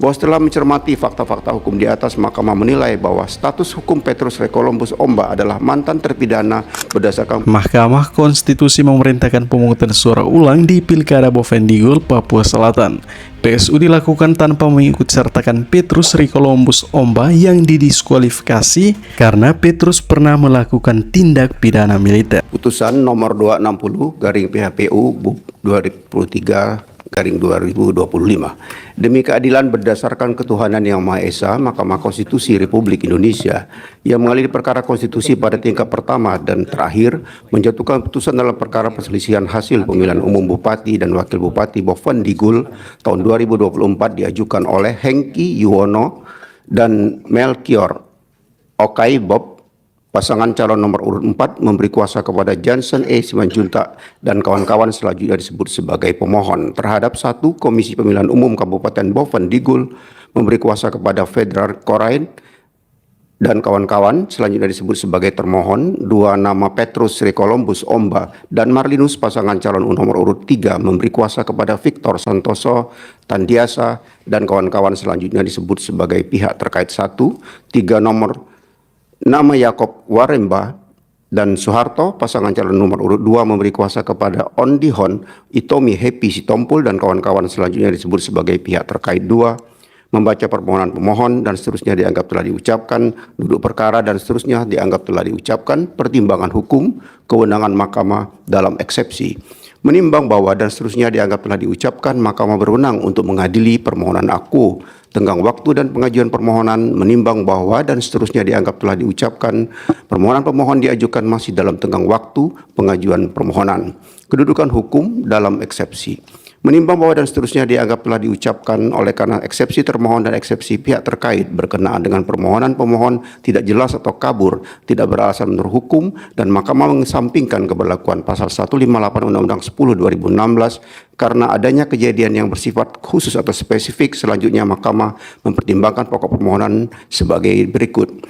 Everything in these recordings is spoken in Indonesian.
bahwa setelah mencermati fakta-fakta hukum di atas, Mahkamah menilai bahwa status hukum Petrus Rekoloumbus Omba adalah mantan terpidana berdasarkan Mahkamah Konstitusi memerintahkan pemungutan suara ulang di Pilkada Bovendigul, Papua Selatan. PSU dilakukan tanpa mengikutsertakan Petrus Rekoloumbus Omba yang didiskualifikasi karena Petrus pernah melakukan tindak pidana militer. Putusan nomor 260 garing PHPU 2023/2025. Demi keadilan berdasarkan ketuhanan yang Maha Esa, Mahkamah Konstitusi Republik Indonesia yang mengadili perkara konstitusi pada tingkat pertama dan terakhir menjatuhkan putusan dalam perkara perselisihan hasil pemilihan umum Bupati dan Wakil Bupati Bovendigul tahun 2024 diajukan oleh Hengki Yuwono dan Melkior Okaibob. Pasangan calon nomor urut 4 memberi kuasa kepada Johnson E. Simanjuntak dan kawan-kawan selanjutnya disebut sebagai pemohon. Terhadap 1, Komisi Pemilihan Umum Kabupaten Bovendigul memberi kuasa kepada Fedrar Korain dan kawan-kawan selanjutnya disebut sebagai termohon. 2, nama Petrus Rekoloumbus Omba dan Marlinus pasangan calon nomor urut 3 memberi kuasa kepada Victor Santoso Tandiasa dan kawan-kawan selanjutnya disebut sebagai pihak terkait. 1, 3, nama Yakob Waremba dan Soeharto, pasangan calon nomor urut 2 memberi kuasa kepada Ondihon Itomi Happy Sitompul dan kawan-kawan selanjutnya disebut sebagai pihak terkait. 2, membaca permohonan pemohon dan seterusnya dianggap telah diucapkan, duduk perkara dan seterusnya dianggap telah diucapkan, pertimbangan hukum, kewenangan mahkamah dalam eksepsi. Menimbang bahwa dan seterusnya dianggap telah diucapkan, Mahkamah berwenang untuk mengadili permohonan aku. Tenggang waktu dan pengajuan permohonan, menimbang bahwa dan seterusnya dianggap telah diucapkan, permohonan pemohon diajukan masih dalam tenggang waktu pengajuan permohonan. Kedudukan hukum dalam eksepsi. Menimbang bahwa dan seterusnya dianggap telah diucapkan oleh karena eksepsi termohon dan eksepsi pihak terkait berkenaan dengan permohonan pemohon tidak jelas atau kabur, tidak beralasan menurut hukum, dan Mahkamah mengesampingkan keberlakuan pasal 158 Undang-Undang 10 2016 karena adanya kejadian yang bersifat khusus atau spesifik. Selanjutnya Mahkamah mempertimbangkan pokok permohonan sebagai berikut.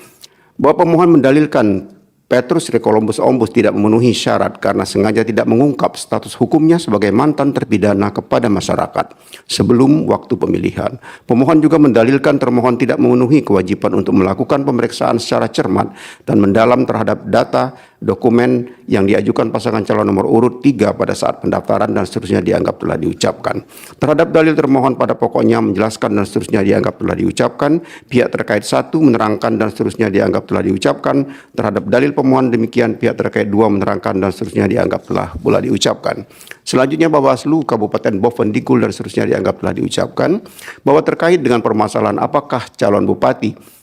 Bahwa pemohon mendalilkan Petrus Rekoloumbus Omba tidak memenuhi syarat karena sengaja tidak mengungkap status hukumnya sebagai mantan terpidana kepada masyarakat sebelum waktu pemilihan. Pemohon juga mendalilkan termohon tidak memenuhi kewajiban untuk melakukan pemeriksaan secara cermat dan mendalam terhadap data dokumen yang diajukan pasangan calon nomor urut 3 pada saat pendaftaran dan seterusnya dianggap telah diucapkan. Terhadap dalil termohon pada pokoknya menjelaskan dan seterusnya dianggap telah diucapkan, pihak terkait 1 menerangkan dan seterusnya dianggap telah diucapkan. Terhadap dalil pemohon demikian, pihak terkait 2 menerangkan dan seterusnya dianggap telah pula diucapkan. Selanjutnya Bawaslu Kabupaten Bovendigul dan seterusnya dianggap telah diucapkan bahwa terkait dengan permasalahan apakah calon bupati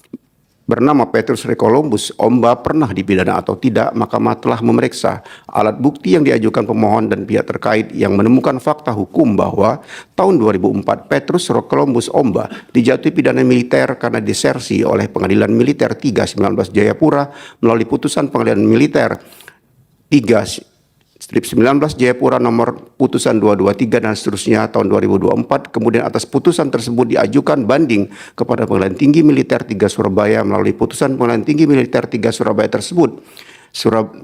bernama Petrus Rekoloumbus Omba pernah dipidana atau tidak, Mahkamah telah memeriksa alat bukti yang diajukan pemohon dan pihak terkait yang menemukan fakta hukum bahwa tahun 2004 Petrus Rekoloumbus Omba dijatuhi pidana militer karena disersi oleh Pengadilan Militer 3 19 Jayapura melalui putusan Pengadilan Militer 3/19 Jayapura nomor putusan 223 dan seterusnya tahun 2024. Kemudian atas putusan tersebut diajukan banding kepada Pengadilan Tinggi Militer 3 Surabaya melalui putusan Pengadilan Tinggi Militer 3 Surabaya tersebut.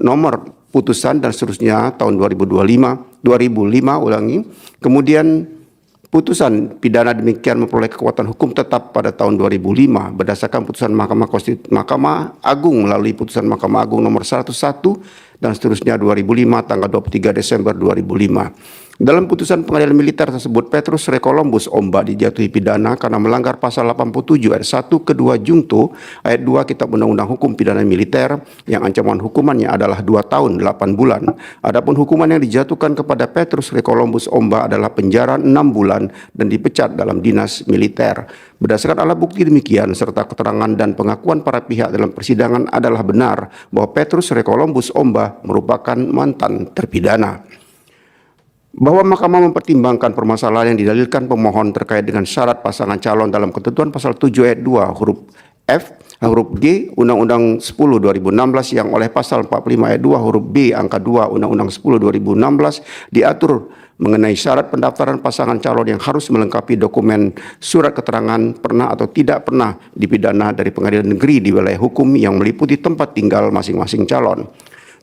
Nomor putusan dan seterusnya tahun 2005 ulangi. Kemudian putusan pidana demikian memperoleh kekuatan hukum tetap pada tahun 2005 berdasarkan putusan Mahkamah Agung melalui putusan Mahkamah Agung nomor 101 dan seterusnya 2005 tanggal 23 Desember 2005. Dalam putusan Pengadilan Militer tersebut, Petrus Rekoloumbus Omba dijatuhi pidana karena melanggar pasal 87 ayat 1 kedua Jungto ayat 2 Kitab Undang-Undang Hukum Pidana Militer yang ancaman hukumannya adalah 2 tahun 8 bulan. Adapun hukuman yang dijatuhkan kepada Petrus Rekoloumbus Omba adalah penjara 6 bulan dan dipecat dalam dinas militer. Berdasarkan alat bukti demikian serta keterangan dan pengakuan para pihak dalam persidangan adalah benar bahwa Petrus Rekoloumbus Omba merupakan mantan terpidana. Bahwa Mahkamah mempertimbangkan permasalahan yang didalilkan pemohon terkait dengan syarat pasangan calon dalam ketentuan pasal 7 ayat 2 huruf F, huruf G, Undang-Undang 10 2016 yang oleh pasal 45 ayat 2 huruf B angka 2 Undang-Undang 10 2016 diatur mengenai syarat pendaftaran pasangan calon yang harus melengkapi dokumen surat keterangan pernah atau tidak pernah dipidana dari pengadilan negeri di wilayah hukum yang meliputi tempat tinggal masing-masing calon.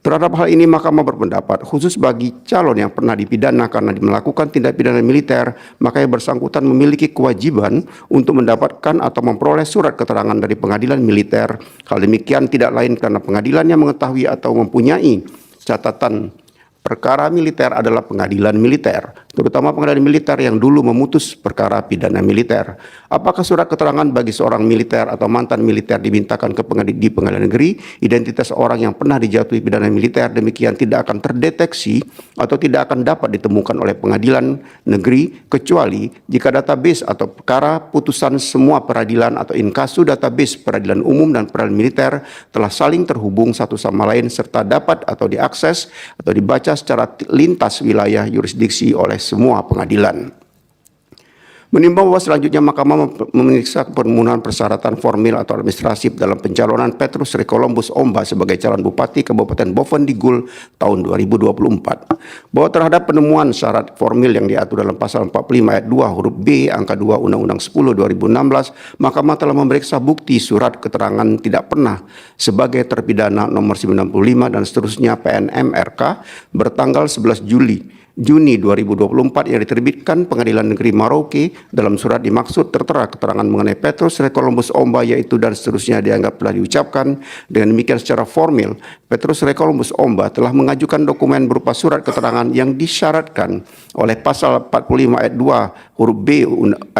Terhadap hal ini, Mahkamah berpendapat khusus bagi calon yang pernah dipidana karena melakukan tindak pidana militer, maka yang bersangkutan memiliki kewajiban untuk mendapatkan atau memperoleh surat keterangan dari pengadilan militer. Hal demikian tidak lain karena pengadilan yang mengetahui atau mempunyai catatan perkara militer adalah pengadilan militer, terutama pengadilan militer yang dulu memutus perkara pidana militer. Apakah surat keterangan bagi seorang militer atau mantan militer dimintakan ke di pengadilan negeri, identitas orang yang pernah dijatuhi pidana militer demikian tidak akan terdeteksi atau tidak akan dapat ditemukan oleh pengadilan negeri kecuali jika database atau perkara putusan semua peradilan atau inkasu database peradilan umum dan peradilan militer telah saling terhubung satu sama lain serta dapat atau diakses atau dibaca secara lintas wilayah yurisdiksi oleh semua pengadilan. Menimbang bahwa selanjutnya Mahkamah memeriksa pemenuhan persyaratan formil atau administratif dalam pencalonan Petrus Recolumbus Omba sebagai calon Bupati Kabupaten Bovendigul tahun 2024. Bahwa terhadap penemuan syarat formil yang diatur dalam pasal 45 ayat 2 huruf B angka 2 Undang-Undang 10 2016, Mahkamah telah memeriksa bukti surat keterangan tidak pernah sebagai terpidana nomor 95 dan seterusnya PNM-RK bertanggal 11 Juni 2024 yang diterbitkan Pengadilan Negeri Merauke. Dalam surat dimaksud tertera keterangan mengenai Petrus Recolumbus Omba yaitu dan seterusnya dianggap telah diucapkan. Dengan demikian secara formil, Petrus Recolumbus Omba telah mengajukan dokumen berupa surat keterangan yang disyaratkan oleh pasal 45 ayat 2 huruf B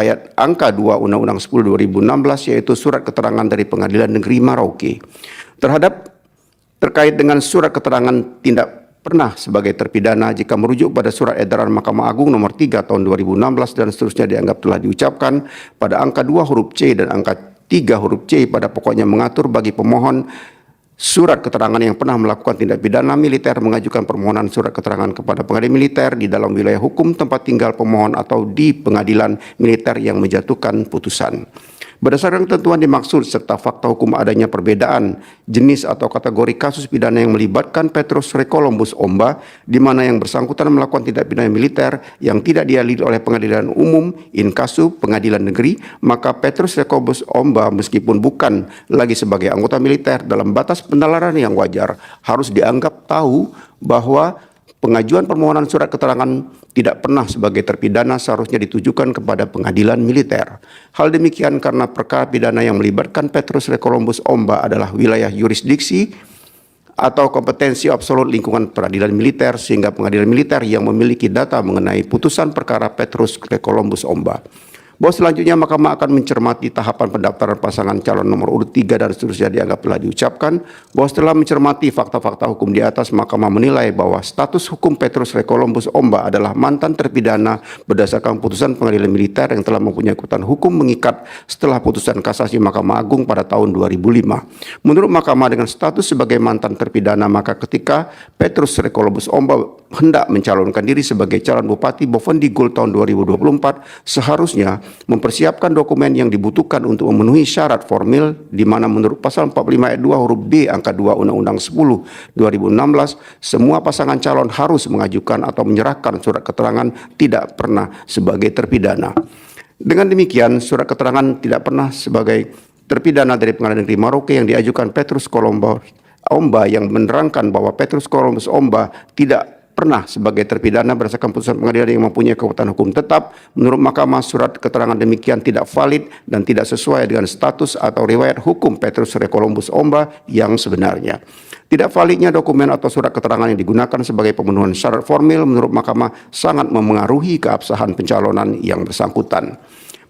ayat angka 2 Undang-Undang 10 2016 yaitu surat keterangan dari Pengadilan Negeri Merauke. Terkait dengan surat keterangan tidak pernah sebagai terpidana jika merujuk pada surat edaran Mahkamah Agung nomor 3 tahun 2016 dan seterusnya dianggap telah diucapkan pada angka 2 huruf C dan angka 3 huruf C pada pokoknya mengatur bagi pemohon surat keterangan yang pernah melakukan tindak pidana militer mengajukan permohonan surat keterangan kepada pengadilan militer di dalam wilayah hukum tempat tinggal pemohon atau di pengadilan militer yang menjatuhkan putusan. Berdasarkan ketentuan dimaksud serta fakta hukum adanya perbedaan jenis atau kategori kasus pidana yang melibatkan Petrus Recolumbus Omba, di mana yang bersangkutan melakukan tindak pidana militer yang tidak diadili oleh pengadilan umum, inkasu, pengadilan negeri, maka Petrus Recolumbus Omba meskipun bukan lagi sebagai anggota militer dalam batas penalaran yang wajar, harus dianggap tahu bahwa pengajuan permohonan surat keterangan tidak pernah sebagai terpidana seharusnya ditujukan kepada pengadilan militer. Hal demikian karena perkara pidana yang melibatkan Petrus Recolumbus Omba adalah wilayah yurisdiksi atau kompetensi absolut lingkungan peradilan militer sehingga pengadilan militer yang memiliki data mengenai putusan perkara Petrus Recolumbus Omba. Bahwa selanjutnya Mahkamah akan mencermati tahapan pendaftaran pasangan calon nomor urut 3 dan seterusnya dianggap telah diucapkan. Bahwa setelah mencermati fakta-fakta hukum di atas, Mahkamah menilai bahwa status hukum Petrus Recolumbus Omba adalah mantan terpidana berdasarkan putusan pengadilan militer yang telah mempunyai kekuatan hukum mengikat setelah putusan kasasi Mahkamah Agung pada tahun 2005. Menurut Mahkamah, dengan status sebagai mantan terpidana, maka ketika Petrus Recolumbus Omba hendak mencalonkan diri sebagai calon Bupati Bovendigul tahun 2024, seharusnya mempersiapkan dokumen yang dibutuhkan untuk memenuhi syarat formil di mana menurut pasal 45 ayat 2 huruf B angka 2 Undang-Undang 10 2016 semua pasangan calon harus mengajukan atau menyerahkan surat keterangan tidak pernah sebagai terpidana. Dengan demikian, surat keterangan tidak pernah sebagai terpidana dari Pengadilan Negeri Merauke yang diajukan Petrus Recolumbus Omba yang menerangkan bahwa Petrus Recolumbus Omba tidak pernah sebagai terpidana berdasarkan putusan pengadilan yang mempunyai kekuatan hukum tetap. Menurut Mahkamah, surat keterangan demikian tidak valid dan tidak sesuai dengan status atau riwayat hukum Petrus Recolumbus Omba yang sebenarnya. Tidak validnya dokumen atau surat keterangan yang digunakan sebagai pemenuhan syarat formil menurut Mahkamah sangat memengaruhi keabsahan pencalonan yang bersangkutan.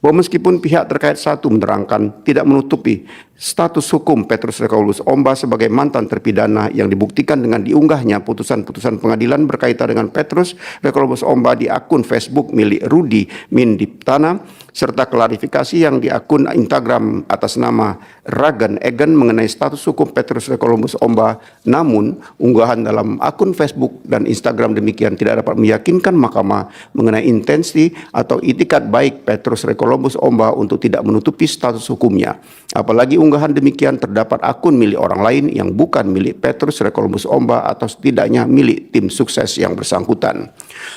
Bahwa meskipun pihak terkait satu menerangkan tidak menutupi status hukum Petrus Recolumbus Omba sebagai mantan terpidana yang dibuktikan dengan diunggahnya putusan-putusan pengadilan berkaitan dengan Petrus Recolumbus Omba di akun Facebook milik Rudi Mindiptana serta klarifikasi yang di akun Instagram atas nama Ragan Egan mengenai status hukum Petrus Recolumbus Omba. Namun, unggahan dalam akun Facebook dan Instagram demikian tidak dapat meyakinkan Mahkamah mengenai intensi atau itikat baik Petrus Recolumbus Omba untuk tidak menutupi status hukumnya. Apalagi unggahan demikian terdapat akun milik orang lain yang bukan milik Petrus Recolumbus Omba atau setidaknya milik tim sukses yang bersangkutan.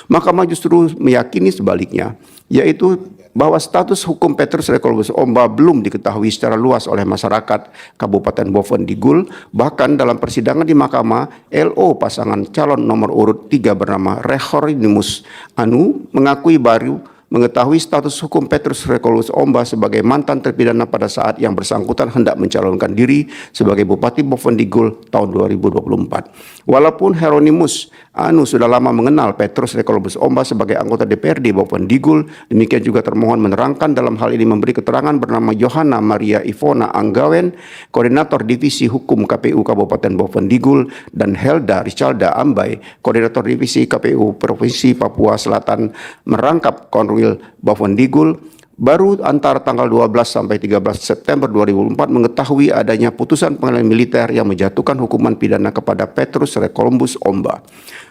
Mahkamah justru meyakini sebaliknya yaitu bahwa status hukum Petrus Rekolbus Omba belum diketahui secara luas oleh masyarakat Kabupaten Boven Digul. Bahkan dalam persidangan di Mahkamah, LO pasangan calon nomor urut 3 bernama Rehorinimus Anu mengakui baru mengetahui status hukum Petrus Rekolbus Omba sebagai mantan terpidana pada saat yang bersangkutan hendak mencalonkan diri sebagai Bupati Boven Digul tahun 2024. Walaupun Hieronymus Anu sudah lama mengenal Petrus Rekolbus Omba sebagai anggota DPRD Boven Digul, demikian juga termohon menerangkan dalam hal ini memberi keterangan bernama Johanna Maria Ivona Anggawen, Koordinator Divisi Hukum KPU Kabupaten Boven Digul, dan Helda Richalda Ambai, Koordinator Divisi KPU Provinsi Papua Selatan merangkap Konwil Boven Digul, baru antara tanggal 12 sampai 13 September 2004 mengetahui adanya putusan pengadilan militer yang menjatuhkan hukuman pidana kepada Petrus Rekolbus Omba.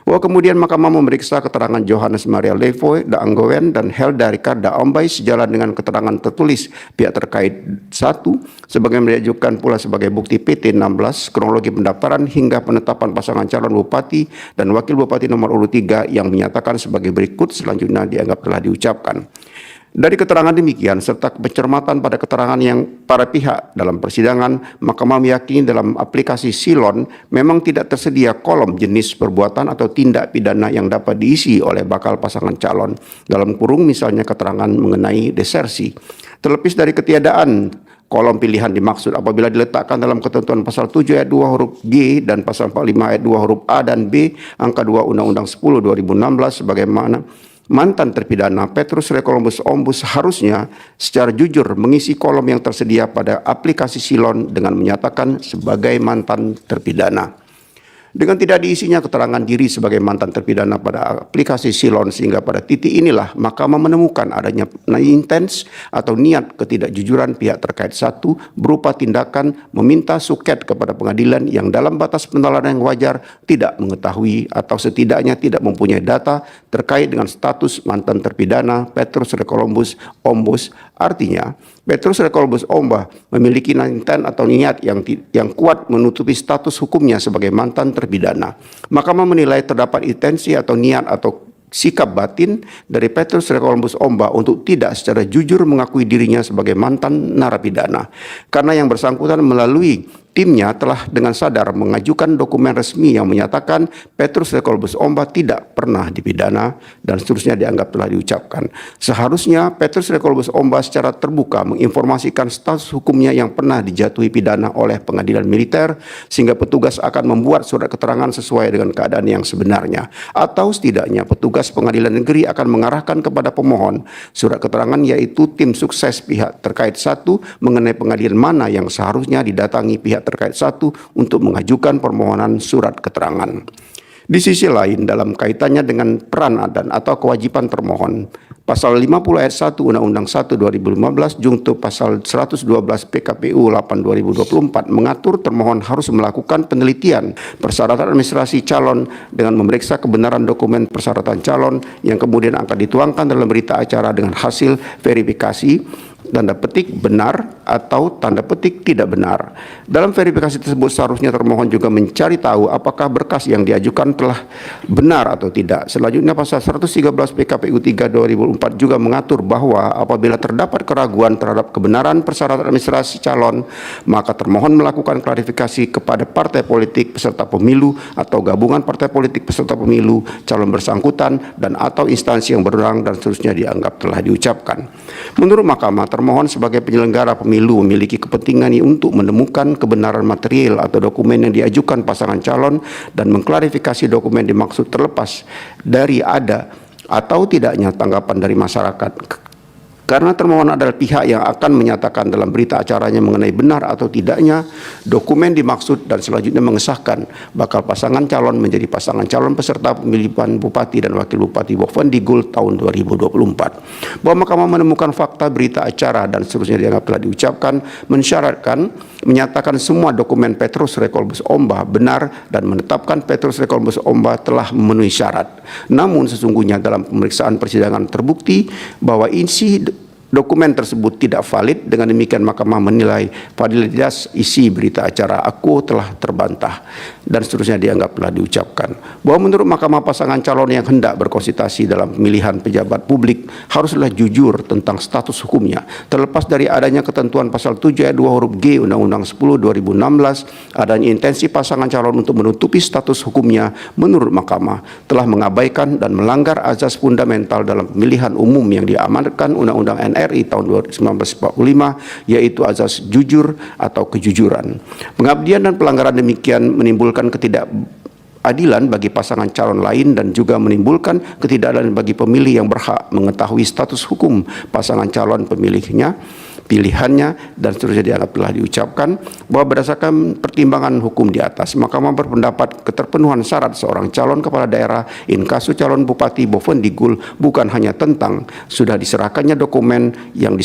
Bahwa kemudian Mahkamah memeriksa keterangan Johannes Maria Levoy da Anggawen dan Helda Ricarda Ambai sejalan dengan keterangan tertulis pihak terkait satu, sebagai diajukan pula sebagai bukti PT 16 kronologi pendaftaran hingga penetapan pasangan calon bupati dan wakil bupati nomor urut 3 yang menyatakan sebagai berikut selanjutnya dianggap telah diucapkan. Dari keterangan demikian serta pencermatan pada keterangan yang para pihak dalam persidangan, Mahkamah meyakini dalam aplikasi Silon memang tidak tersedia kolom jenis perbuatan atau tindak pidana yang dapat diisi oleh bakal pasangan calon, dalam kurung misalnya keterangan mengenai desersi. Terlebih dari ketiadaan kolom pilihan dimaksud apabila diletakkan dalam ketentuan pasal 7 ayat 2 huruf G dan pasal 45 ayat 2 huruf A dan B angka 2 Undang-Undang 10 2016 sebagaimana mantan terpidana Petrus Rekolbus Omba seharusnya secara jujur mengisi kolom yang tersedia pada aplikasi Silon dengan menyatakan sebagai mantan terpidana. Dengan tidak diisinya keterangan diri sebagai mantan terpidana pada aplikasi Silon, sehingga pada titik inilah Mahkamah menemukan adanya intens atau niat ketidakjujuran pihak terkait satu berupa tindakan meminta suket kepada pengadilan yang dalam batas penalaran yang wajar tidak mengetahui atau setidaknya tidak mempunyai data terkait dengan status mantan terpidana Petrus Rekolbus Omba. Artinya, Petrus Rekolbus Omba memiliki intent atau niat yang kuat menutupi status hukumnya sebagai mantan terpidana. Mahkamah menilai terdapat intensi atau niat atau sikap batin dari Petrus Rekolbus Omba untuk tidak secara jujur mengakui dirinya sebagai mantan narapidana, karena yang bersangkutan melalui timnya telah dengan sadar mengajukan dokumen resmi yang menyatakan Petrus Rekolbus Omba tidak pernah dipidana dan seterusnya dianggap telah diucapkan. Seharusnya Petrus Rekolbus Omba secara terbuka menginformasikan status hukumnya yang pernah dijatuhi pidana oleh pengadilan militer, sehingga petugas akan membuat surat keterangan sesuai dengan keadaan yang sebenarnya, atau setidaknya petugas pengadilan negeri akan mengarahkan kepada pemohon surat keterangan, yaitu tim sukses pihak terkait satu mengenai pengadilan mana yang seharusnya didatangi pihak terkait satu untuk mengajukan permohonan surat keterangan. Di sisi lain, dalam kaitannya dengan peran dan atau kewajiban termohon, Pasal 50 ayat 1 Undang-Undang 1 2015 junto Pasal 112 PKPU 8 2024 mengatur termohon harus melakukan penelitian persyaratan administrasi calon dengan memeriksa kebenaran dokumen persyaratan calon yang kemudian akan dituangkan dalam berita acara dengan hasil verifikasi tanda petik benar atau tanda petik tidak benar. Dalam verifikasi tersebut seharusnya termohon juga mencari tahu apakah berkas yang diajukan telah benar atau tidak. Selanjutnya pasal 113 PKPU 3 2004 juga mengatur bahwa apabila terdapat keraguan terhadap kebenaran persyaratan administrasi calon, maka termohon melakukan klarifikasi kepada partai politik peserta pemilu atau gabungan partai politik peserta pemilu, calon bersangkutan dan atau instansi yang berwenang dan seterusnya dianggap telah diucapkan. Menurut Mahkamah, termohon sebagai penyelenggara pemilu memiliki kepentingan untuk menemukan kebenaran material atau dokumen yang diajukan pasangan calon dan mengklarifikasi dokumen dimaksud terlepas dari ada atau tidaknya tanggapan dari masyarakat. Karena termohon adalah pihak yang akan menyatakan dalam berita acaranya mengenai benar atau tidaknya dokumen dimaksud dan selanjutnya mengesahkan bakal pasangan calon menjadi pasangan calon peserta pemilihan Bupati dan Wakil Bupati Boven Digul tahun 2024. Bahwa Mahkamah menemukan fakta berita acara dan seterusnya dianggap telah diucapkan mensyaratkan menyatakan semua dokumen Petrus Rekolbus Omba benar dan menetapkan Petrus Rekolbus Omba telah memenuhi syarat. Namun sesungguhnya dalam pemeriksaan persidangan terbukti bahwa isi dokumen tersebut tidak valid. Dengan demikian Mahkamah menilai validitas isi berita acara aku telah terbantah, dan seterusnya dianggap telah diucapkan. Bahwa menurut Mahkamah, pasangan calon yang hendak berkonsultasi dalam pemilihan pejabat publik haruslah jujur tentang status hukumnya, terlepas dari adanya ketentuan pasal 7 ayat 2 huruf G Undang-Undang 10 2016, adanya intensi pasangan calon untuk menutupi status hukumnya menurut Mahkamah telah mengabaikan dan melanggar azas fundamental dalam pemilihan umum yang diamanatkan Undang-Undang NRI tahun 1945, yaitu azas jujur atau kejujuran. Pengabdian dan pelanggaran demikian menimbulkan ketidakadilan bagi pasangan calon lain dan juga menimbulkan ketidakadilan bagi pemilih yang berhak mengetahui status hukum pasangan calon pilihannya, dan seterusnya dianggap telah diucapkan. Bahwa berdasarkan pertimbangan hukum di atas, Mahkamah berpendapat keterpenuhan syarat seorang calon kepala daerah in casu calon Bupati Bovendigul bukan hanya tentang sudah diserahkannya dokumen yang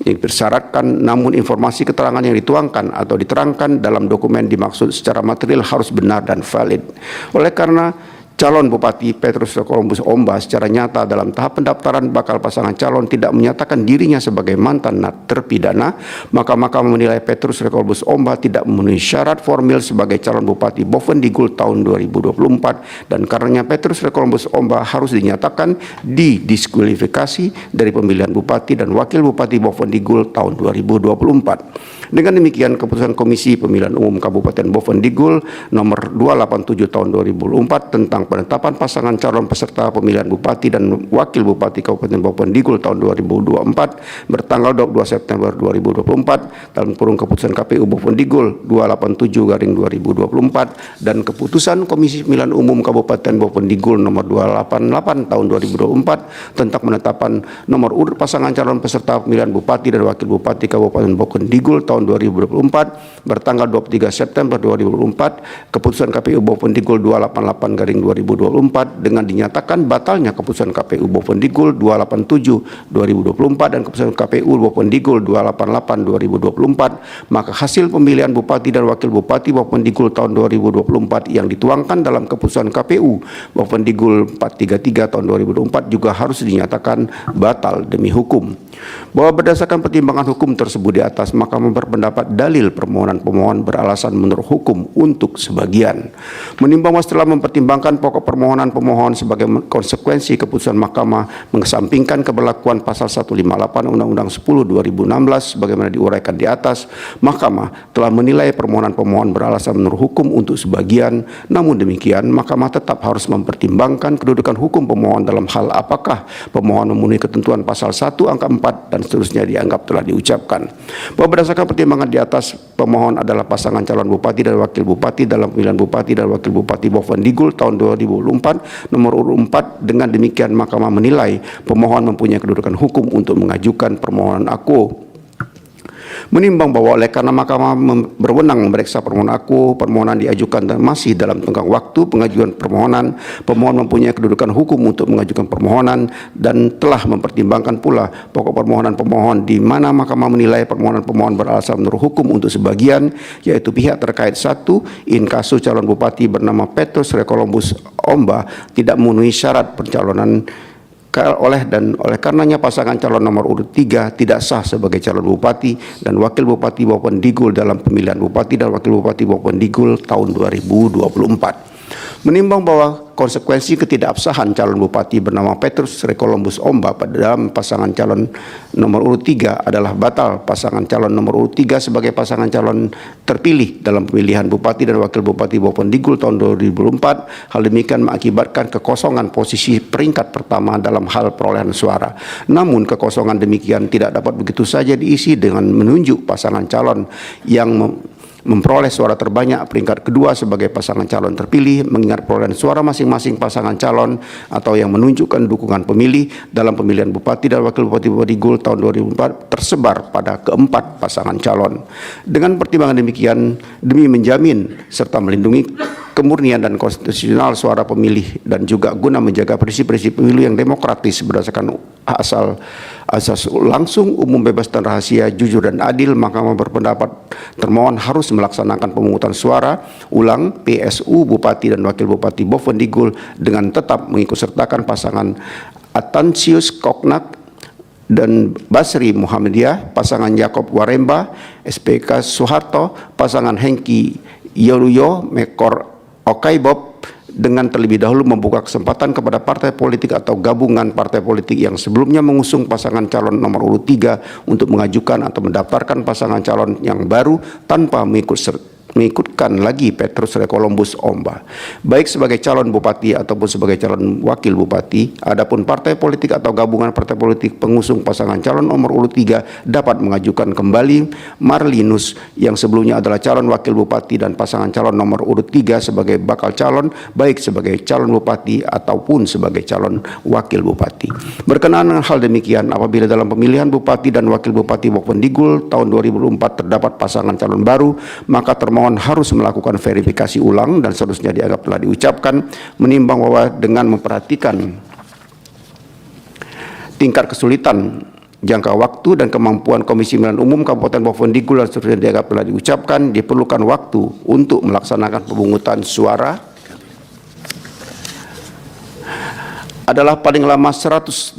dipersyaratkan, namun informasi keterangan yang dituangkan atau diterangkan dalam dokumen dimaksud secara material harus benar dan valid. Oleh karena calon Bupati Petrus Recolumbus Omba secara nyata dalam tahap pendaftaran bakal pasangan calon tidak menyatakan dirinya sebagai mantan terpidana, maka Mahkamah menilai Petrus Recolumbus Omba tidak memenuhi syarat formil sebagai calon Bupati Bovendigul tahun 2024, dan karenanya Petrus Recolumbus Omba harus dinyatakan didiskualifikasi dari pemilihan Bupati dan Wakil Bupati Bovendigul tahun 2024. Dengan demikian, keputusan Komisi Pemilihan Umum Kabupaten Bovendigul nomor 287 tahun 2004 tentang penetapan pasangan calon peserta pemilihan Bupati dan Wakil Bupati Kabupaten Bovendigul tahun 2024 bertanggal 22 September 2024 dalam kurung keputusan KPU Bovendigul 287/2024 dan keputusan Komisi Pemilihan Umum Kabupaten Bovendigul nomor 288 tahun 2024 tentang penetapan nomor urut pasangan calon peserta pemilihan Bupati dan Wakil Bupati Kabupaten Bovendigul tahun 2024 bertanggal 23 September 2024, keputusan KPU Bovendigul 288/2024 dengan dinyatakan batalnya keputusan KPU Bovendigul 287/2024 dan keputusan KPU Bovendigul 288/2024, maka hasil pemilihan Bupati dan Wakil Bupati Bovendigul tahun 2024 yang dituangkan dalam keputusan KPU Bovendigul 433 tahun 2024 juga harus dinyatakan batal demi hukum. Bahwa berdasarkan pertimbangan hukum tersebut di atas, Mahkamah berpendapat dalil permohonan pemohon beralasan menurut hukum untuk sebagian. Menimbang bahwa setelah mempertimbangkan pokok permohonan pemohon sebagai konsekuensi keputusan Mahkamah mengesampingkan keberlakuan pasal 158 Undang-Undang 10 2016 sebagaimana diuraikan di atas, Mahkamah telah menilai permohonan pemohon beralasan menurut hukum untuk sebagian. Namun demikian, Mahkamah tetap harus mempertimbangkan kedudukan hukum pemohon dalam hal apakah pemohon memenuhi ketentuan pasal 1 angka 4 dan seterusnya dianggap telah diucapkan. Bahwa berdasarkan pertimbangan di atas, pemohon adalah pasangan calon Bupati dan Wakil Bupati dalam pemilihan Bupati dan Wakil Bupati Bovendigul tahun 2024 nomor urut 4. Dengan demikian, Mahkamah menilai pemohon mempunyai kedudukan hukum untuk mengajukan permohonan aku. Menimbang bahwa oleh karena Mahkamah berwenang memeriksa permohonan aku, permohonan diajukan dan masih dalam tenggang waktu pengajuan permohonan, pemohon mempunyai kedudukan hukum untuk mengajukan permohonan dan telah mempertimbangkan pula pokok permohonan pemohon di mana Mahkamah menilai permohonan pemohon beralasan menurut hukum untuk sebagian, yaitu pihak terkait 1 in casu calon Bupati bernama Petrus Recolumbus Omba tidak memenuhi syarat pencalonan oleh karenanya pasangan calon nomor urut 3 tidak sah sebagai calon Bupati dan Wakil Bupati Bovendigul dalam pemilihan Bupati dan Wakil Bupati Bovendigul tahun 2024. Menimbang bahwa konsekuensi ketidakabsahan calon Bupati bernama Petrus Recolumbus Omba pada dalam pasangan calon nomor urut 3 adalah batal pasangan calon nomor urut 3 sebagai pasangan calon terpilih dalam pemilihan Bupati dan Wakil Bupati Bovendigul tahun 2024. Hal demikian mengakibatkan kekosongan posisi peringkat pertama dalam hal perolehan suara. Namun kekosongan demikian tidak dapat begitu saja diisi dengan menunjuk pasangan calon yang memperoleh suara terbanyak peringkat kedua sebagai pasangan calon terpilih, mengingat perolehan suara masing-masing pasangan calon atau yang menunjukkan dukungan pemilih dalam pemilihan Bupati dan Wakil Bupati Bovendigul tahun 2004 tersebar pada keempat pasangan calon. Dengan pertimbangan demikian, demi menjamin serta melindungi kemurnian dan konstitusional suara pemilih dan juga guna menjaga prinsip-prinsip pemilu yang demokratis berdasarkan asas langsung, umum, bebas dan rahasia, jujur dan adil, Mahkamah berpendapat termohon harus melaksanakan pemungutan suara ulang PSU Bupati dan Wakil Bupati Bovendigul dengan tetap mengikutsertakan pasangan Atansius Koknak dan Basri Muhammadiyah, pasangan Yakob Waremba, SPK Soeharto, pasangan Hengki Yoluyo Mekor Okaibob, dengan terlebih dahulu membuka kesempatan kepada partai politik atau gabungan partai politik yang sebelumnya mengusung pasangan calon nomor urut 3 untuk mengajukan atau mendaftarkan pasangan calon yang baru tanpa mengikutkan lagi Petrus Recolumbus Omba, baik sebagai calon bupati ataupun sebagai calon wakil bupati. Adapun partai politik atau gabungan partai politik pengusung pasangan calon nomor urut 3 dapat mengajukan kembali Marlinus yang sebelumnya adalah calon wakil bupati dan pasangan calon nomor urut 3 sebagai bakal calon, baik sebagai calon bupati ataupun sebagai calon wakil bupati. Berkenaan dengan hal demikian, apabila dalam pemilihan bupati dan wakil bupati Bovendigul tahun 2004 terdapat pasangan calon baru, maka termohon harus melakukan verifikasi ulang dan seterusnya dianggap telah diucapkan, menimbang bahwa dengan memperhatikan tingkat kesulitan, jangka waktu dan kemampuan Komisi Pemilihan Umum Kabupaten Bovendigul dan seterusnya dianggap telah diucapkan, diperlukan waktu untuk melaksanakan pemungutan suara adalah paling lama 180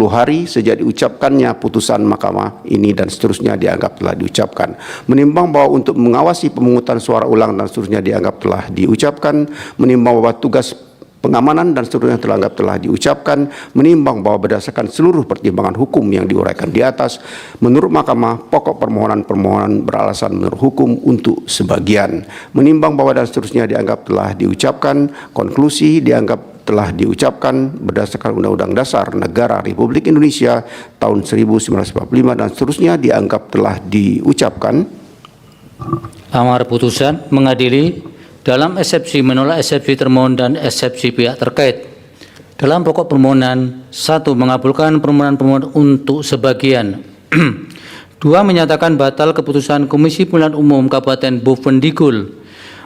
hari sejak diucapkannya putusan mahkamah ini dan seterusnya dianggap telah diucapkan. Menimbang bahwa untuk mengawasi pemungutan suara ulang dan seterusnya dianggap telah diucapkan, menimbang bahwa tugas pengamanan dan seterusnya telah diucapkan, menimbang bahwa berdasarkan seluruh pertimbangan hukum yang diuraikan di atas, menurut mahkamah pokok permohonan beralasan menurut hukum untuk sebagian. Menimbang bahwa dan seterusnya dianggap telah diucapkan, konklusi dianggap telah diucapkan berdasarkan Undang-Undang Dasar Negara Republik Indonesia tahun 1945 dan seterusnya dianggap telah diucapkan. Amar putusan mengadili dalam eksepsi menolak eksepsi termohon dan eksepsi pihak terkait. Dalam pokok permohonan, 1. Mengabulkan permohonan pemohon untuk sebagian. 2. Menyatakan batal keputusan Komisi Pemilihan Umum Kabupaten Bovendigul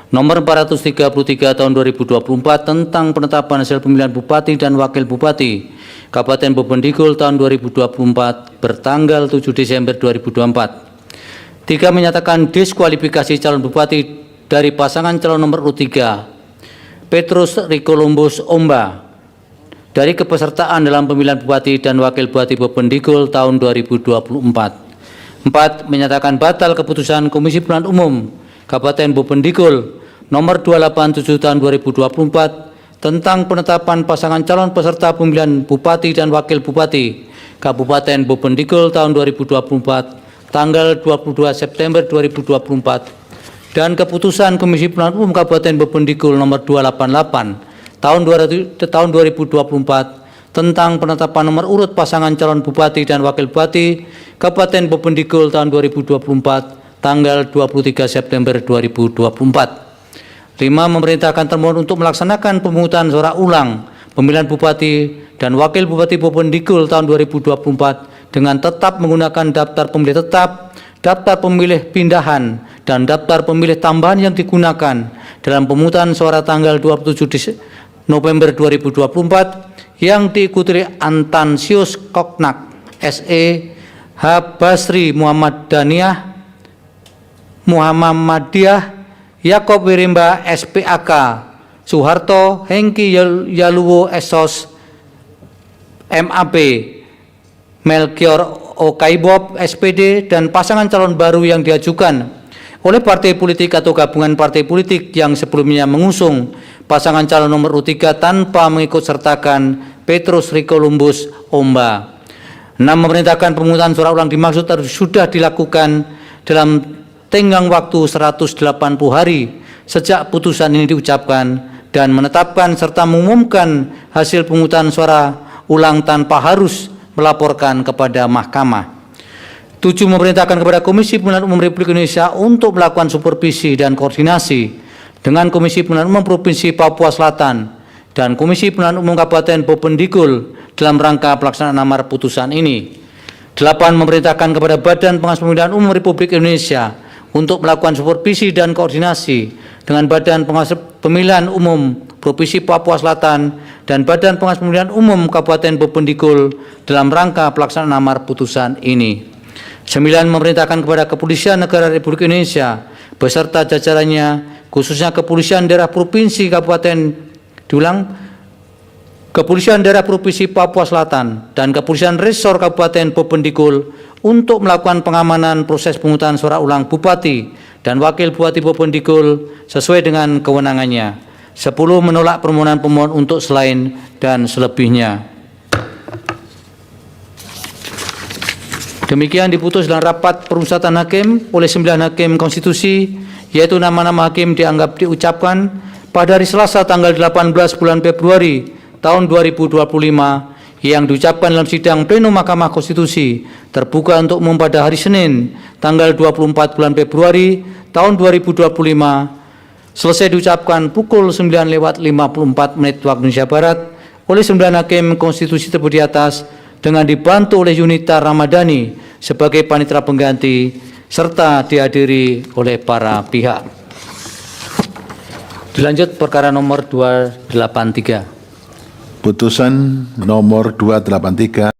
nomor 433 tahun 2024 tentang penetapan hasil pemilihan bupati dan wakil bupati Kabupaten Bovendigul tahun 2024 bertanggal 7 Desember 2024. 3. Menyatakan diskualifikasi calon bupati dari pasangan calon nomor urut 3 Petrus Recolumbus Omba dari kepesertaan dalam pemilihan bupati dan wakil bupati Bovendigul tahun 2024. 4. Menyatakan batal keputusan Komisi Pemilihan Umum Kabupaten Bovendigul nomor 287 tahun 2024 tentang penetapan pasangan calon peserta pemilihan bupati dan wakil bupati Kabupaten Bovendigul tahun 2024 tanggal 22 September 2024 dan keputusan Komisi Pemilihan Umum Kabupaten Bovendigul nomor 288 tahun 2024 tentang penetapan nomor urut pasangan calon bupati dan wakil bupati Kabupaten Bovendigul tahun 2024 tanggal 23 September 2024. 5. Memerintahkan termohon untuk melaksanakan pemungutan suara ulang pemilihan bupati dan wakil bupati Bovendigul tahun 2024 dengan tetap menggunakan daftar pemilih tetap, daftar pemilih pindahan, dan daftar pemilih tambahan yang digunakan dalam pemungutan suara tanggal 27 November 2024 yang diikuti Antansius Koknak, SE, H. Basri Muhammadiyah, Yakob Waremba, SPAK, Soeharto, Hengki Yoluyo Esos, MAP, Melkior Okaibob, SPD, dan pasangan calon baru yang diajukan oleh partai politik atau gabungan partai politik yang sebelumnya mengusung pasangan calon nomor urut 3 tanpa mengikut sertakan Petrus Recolumbus Omba. 6. Memerintahkan pemungutan suara ulang dimaksud harus sudah dilakukan dalam tenggang waktu 180 hari sejak putusan ini diucapkan dan menetapkan serta mengumumkan hasil pemungutan suara ulang tanpa harus melaporkan kepada mahkamah. 7. Memerintahkan kepada Komisi Pemilihan Umum Republik Indonesia untuk melakukan supervisi dan koordinasi dengan Komisi Pemilihan Umum Provinsi Papua Selatan dan Komisi Pemilihan Umum Kabupaten Bovendigul dalam rangka pelaksanaan amar putusan ini. 8. Memerintahkan kepada Badan Pengawas Pemilihan Umum Republik Indonesia untuk melakukan supervisi dan koordinasi dengan Badan Pengawas Pemilihan Umum Provinsi Papua Selatan dan Badan Pengawas Pemilihan Umum Kabupaten Bovendigul dalam rangka pelaksanaan amar putusan ini. 9. Memerintahkan kepada Kepolisian Negara Republik Indonesia beserta jajarannya, khususnya Kepolisian Daerah Provinsi Kabupaten Kepolisian Daerah Provinsi Papua Selatan dan Kepolisian Resor Kabupaten Bovendigul untuk melakukan pengamanan proses pemungutan suara ulang Bupati dan Wakil Bupati Bovendigul sesuai dengan kewenangannya. 10 menolak permohonan pemohon untuk selain dan selebihnya. Demikian diputus dalam rapat permusyawaratan hakim oleh 9 hakim konstitusi, yaitu nama-nama hakim dianggap diucapkan pada hari Selasa tanggal 18 bulan Februari tahun 2025 yang diucapkan dalam sidang pleno Mahkamah Konstitusi terbuka untuk umum pada hari Senin tanggal 24 bulan Februari tahun 2025 selesai diucapkan pukul 9:54 waktu Indonesia Barat oleh 9 hakim konstitusi tersebut di atas dengan dibantu oleh Yunita Ramadhani sebagai panitera pengganti serta dihadiri oleh para pihak. Dilanjut perkara nomor 283. Putusan nomor 283